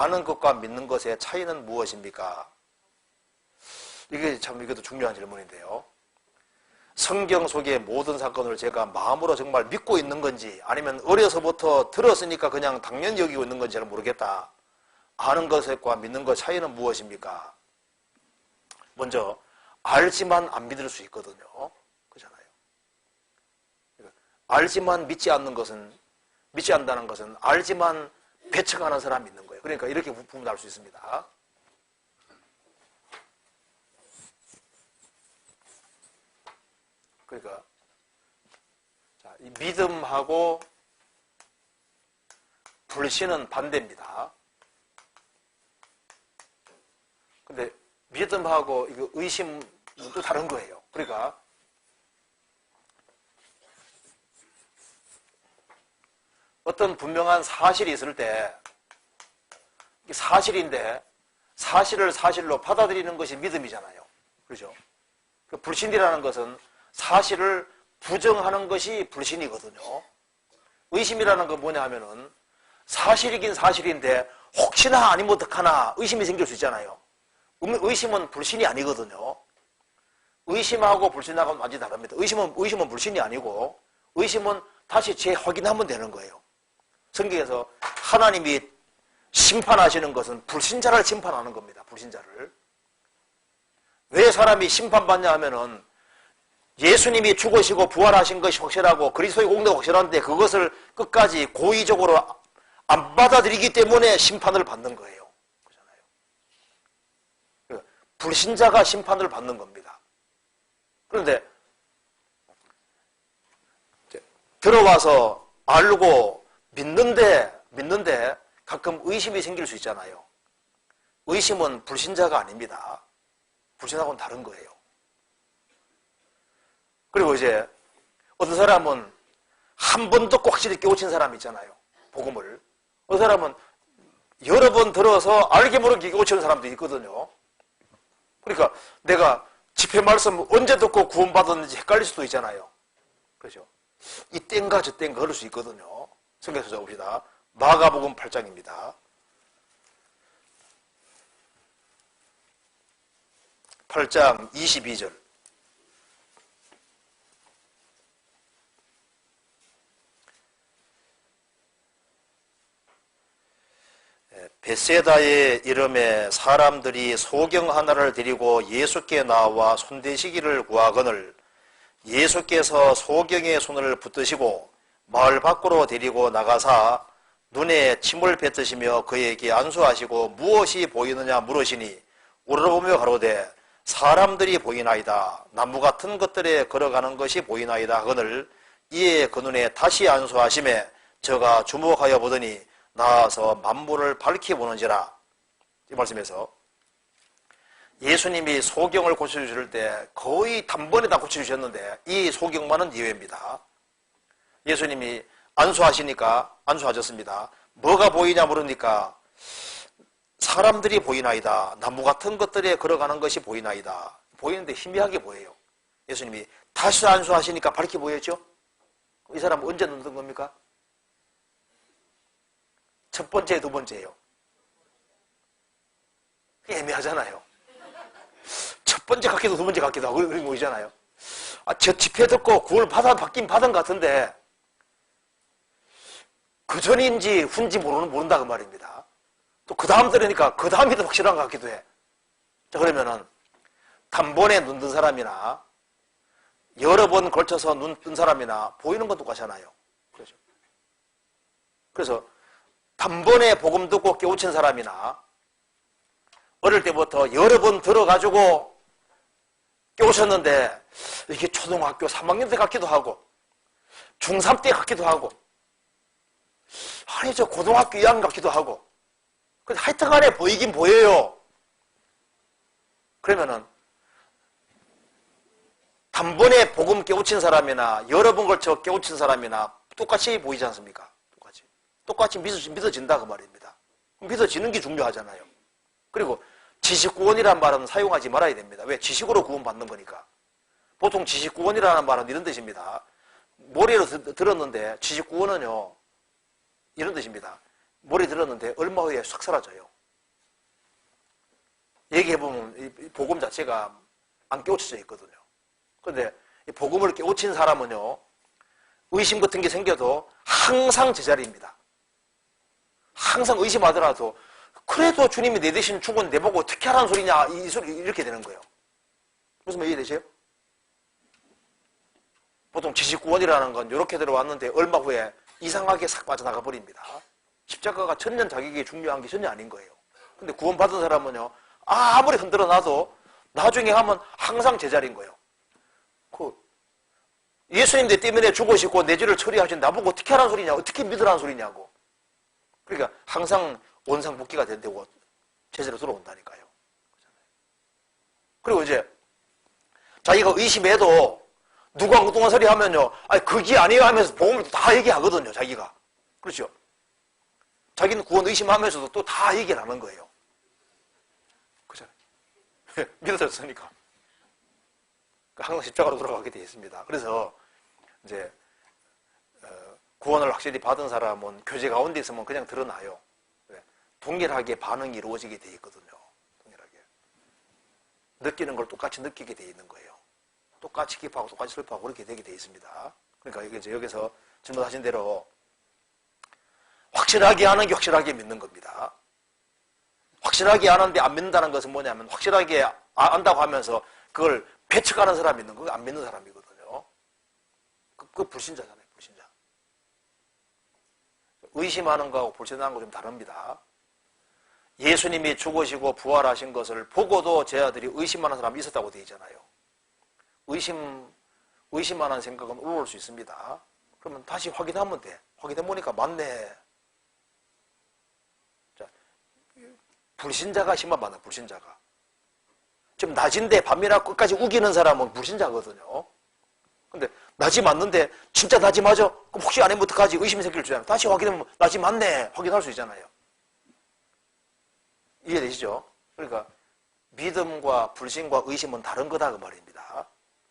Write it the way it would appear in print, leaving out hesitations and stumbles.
아는 것과 믿는 것의 차이는 무엇입니까? 이게 참 이것도 중요한 질문인데요. 성경 속의 모든 사건을 제가 마음으로 정말 믿고 있는 건지 아니면 어려서부터 들었으니까 그냥 당연히 여기고 있는 건지 잘 모르겠다. 아는 것과 믿는 것 차이는 무엇입니까? 먼저 알지만 안 믿을 수 있거든요. 그렇잖아요. 알지만 믿지 않는다는 것은 알지만 배척하는 사람이 있는 거예요. 그러니까 이렇게 구분할 수 있습니다. 그러니까 자, 이 믿음하고 불신은 반대입니다. 근데 믿음하고 이거 의심은 또 다른 거예요. 그러니까 어떤 분명한 사실이 있을 때 사실인데 사실을 사실로 받아들이는 것이 믿음이잖아요. 그렇죠? 그 불신이라는 것은 사실을 부정하는 것이 불신이거든요. 의심이라는 건 뭐냐 하면은 사실이긴 사실인데 혹시나 아니면 어떡하나 의심이 생길 수 있잖아요. 의심은 불신이 아니거든요. 의심하고 불신하고는 완전히 다릅니다. 의심은 불신이 아니고 의심은 다시 재확인하면 되는 거예요. 성경에서 하나님이 심판하시는 것은 불신자를 심판하는 겁니다. 불신자를. 왜 사람이 심판받냐 하면은 예수님이 죽으시고 부활하신 것이 확실하고 그리스도의 공로가 확실한데 그것을 끝까지 고의적으로 안 받아들이기 때문에 심판을 받는 거예요. 그렇잖아요. 불신자가 심판을 받는 겁니다. 그런데 들어와서 알고 믿는데 가끔 의심이 생길 수 있잖아요. 의심은 불신자가 아닙니다. 불신하고는 다른 거예요. 그리고 이제 어떤 사람은 한 번 듣고 확실히 깨우친 사람이 있잖아요. 복음을. 어떤 사람은 여러 번 들어서 알게 모르게 깨우치는 사람도 있거든요. 그러니까 내가 집회 말씀 언제 듣고 구원받았는지 헷갈릴 수도 있잖아요. 그렇죠? 이때인가 저때인가 그럴 수 있거든요. 성경에서 적읍시다. 마가복음 8장입니다. 8장 22절. 벳세다에 이름에 사람들이 소경 하나를 데리고 예수께 나와 손대시기를 구하거늘 예수께서 소경의 손을 붙드시고 마을 밖으로 데리고 나가사 눈에 침을 뱉으시며 그에게 안수하시고 무엇이 보이느냐 물으시니 우러러보며 가로되 사람들이 보이나이다. 나무 같은 것들에 걸어가는 것이 보이나이다 하거늘 이에 그 눈에 다시 안수하심에 저가 주목하여 보더니 나와서 만물을 밝히 보는지라. 이 말씀에서 예수님이 소경을 고쳐주실 때 거의 단번에 다 고쳐주셨는데 이 소경만은 예외입니다. 예수님이 안수하시니까 안수하셨습니다. 뭐가 보이냐 물으니까 사람들이 보이나이다. 나무 같은 것들에 걸어가는 것이 보이나이다. 보이는데 희미하게 보여요. 예수님이 다시 안수하시니까 밝게 보였죠? 이 사람은 언제 눈 뜬 겁니까? 첫 번째, 두 번째예요. 애매하잖아요. 첫 번째 같기도 두 번째 같기도 하고 그런 거 보이잖아요. 저 집회 듣고 구원을 받긴 받은 것 같은데 그 전인지 후인지 모른다 그 말입니다. 또 그 다음 들으니까 그 다음이 더 확실한 것 같기도 해. 자, 그러면은 단번에 눈 뜬 사람이나 여러 번 걸쳐서 눈 뜬 사람이나 보이는 건 똑같잖아요. 그렇죠? 그래서 단번에 복음 듣고 깨우친 사람이나 어릴 때부터 여러 번 들어가지고 깨우쳤는데 이게 초등학교 3학년 때 같기도 하고 중3 때 같기도 하고 아니 저 고등학교 2학년 같기도 하고 하여튼간에 보이긴 보여요. 그러면은 단번에 복음 깨우친 사람이나 여러 번 걸쳐 깨우친 사람이나 똑같이 보이지 않습니까? 똑같이 믿어진다 그 말입니다. 믿어지는 게 중요하잖아요. 그리고 지식구원이라는 말은 사용하지 말아야 됩니다. 왜? 지식으로 구원받는 거니까. 보통 지식구원이라는 말은 이런 뜻입니다. 머리로 들었는데 지식구원은요 이런 뜻입니다. 머리 들었는데 얼마 후에 싹 사라져요. 얘기해보면 이 복음 자체가 안 깨우쳐져 있거든요. 그런데 이 복음을 깨우친 사람은요, 의심 같은 게 생겨도 항상 제자리입니다. 항상 의심하더라도 그래도 주님이 내 대신 죽은 내보고 어떻게 하라는 소리냐, 이 소리 이렇게 되는 거예요. 무슨 말 이해되세요? 보통 지식구원이라는 건 이렇게 들어왔는데 얼마 후에 이상하게 싹 빠져나가 버립니다. 십자가가 천년 자격이 중요한 게 전혀 아닌 거예요. 근데 구원받은 사람은요, 아무리 흔들어 놔도 나중에 하면 항상 제자리인 거예요. 예수님 내 때문에 죽으시고 내 죄를 처리하신 나보고 어떻게 하라는 소리냐, 어떻게 믿으라는 소리냐고. 그러니까 항상 원상복귀가 된다고 제자로 들어온다니까요. 그리고 이제 자기가 의심해도 누가 엉뚱한 소리 하면요, 아니 그게 아니에요 하면서 복음을 다 얘기하거든요, 자기가. 그렇죠? 자기는 구원 의심하면서도 또 다 얘기를 하는 거예요. 그렇잖아요. 믿어졌으니까. 항상 십자가로 돌아가게 되어 있습니다. 그래서 이제 구원을 확실히 받은 사람은 교제 가운데 있으면 그냥 드러나요. 동일하게 반응이 이루어지게 되어 있거든요. 동일하게. 느끼는 걸 똑같이 느끼게 되어 있는 거예요. 똑같이 기뻐하고 똑같이 슬퍼하고 그렇게 되게 되어 있습니다. 그러니까 이게 이제 여기서 질문하신 대로 확실하게 하는 게 확실하게 믿는 겁니다. 확실하게 아는데 안 믿는다는 것은 뭐냐면 확실하게 안다고 하면서 그걸 배척하는 사람이 있는 거고 안 믿는 사람이거든요. 그 불신자잖아요. 불신자. 의심하는 거하고 불신하는 거 좀 다릅니다. 예수님이 죽으시고 부활하신 것을 보고도 제 아들이 의심하는 사람이 있었다고 되어 있잖아요. 의심하는 생각은 올라올 수 있습니다. 그러면 다시 확인하면 돼. 확인해보니까 맞네. 자, 불신자가 심한 반응, 불신자가. 지금 낮인데 밤이나 끝까지 우기는 사람은 불신자거든요. 근데 낮이 맞는데 진짜 낮이 맞아? 그럼 혹시 안 하면 어떡하지? 의심이 생길 줄 알아요. 다시 확인하면 낮이 맞네. 확인할 수 있잖아요. 이해되시죠? 그러니까 믿음과 불신과 의심은 다른 거다 그 말입니다.